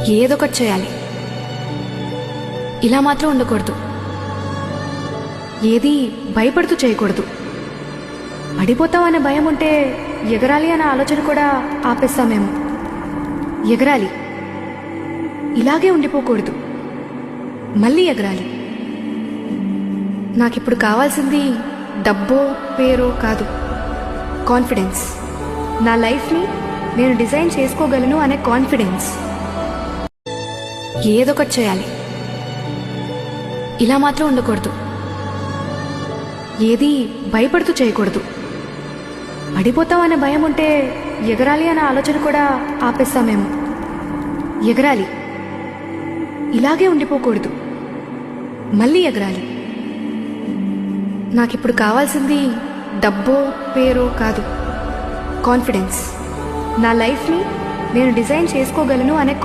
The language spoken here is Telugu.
ఏదొకటి చేయాలి. ఇలా మాత్రం ఉండకూడదు. ఏది భయపడుతూ చేయకూడదు. పడిపోతామనే భయం ఉంటే ఎగరాలి అనే ఆలోచన కూడా ఆపేస్తామేమో. ఎగరాలి. ఇలాగే ఉండిపోకూడదు. మళ్ళీ ఎగరాలి. నాకిప్పుడు కావాల్సింది డబ్బో పేరో కాదు, కాన్ఫిడెన్స్. నా లైఫ్ని నేను డిజైన్ చేసుకోగలను అనే కాన్ఫిడెన్స్. ఏదొకటి చేయాలి. ఇలా మాత్రం ఉండకూడదు. ఏది భయపడుతూ చేయకూడదు. పడిపోతామనే భయం ఉంటే ఎగరాలి అనే ఆలోచన కూడా ఆపేస్తామేమో. ఎగరాలి. ఇలాగే ఉండిపోకూడదు. మళ్ళీ ఎగరాలి. నాకిప్పుడు కావాల్సింది డబ్బో పేరో కాదు, కాన్ఫిడెన్స్. నా లైఫ్ని నేను డిజైన్ చేసుకోగలను అనే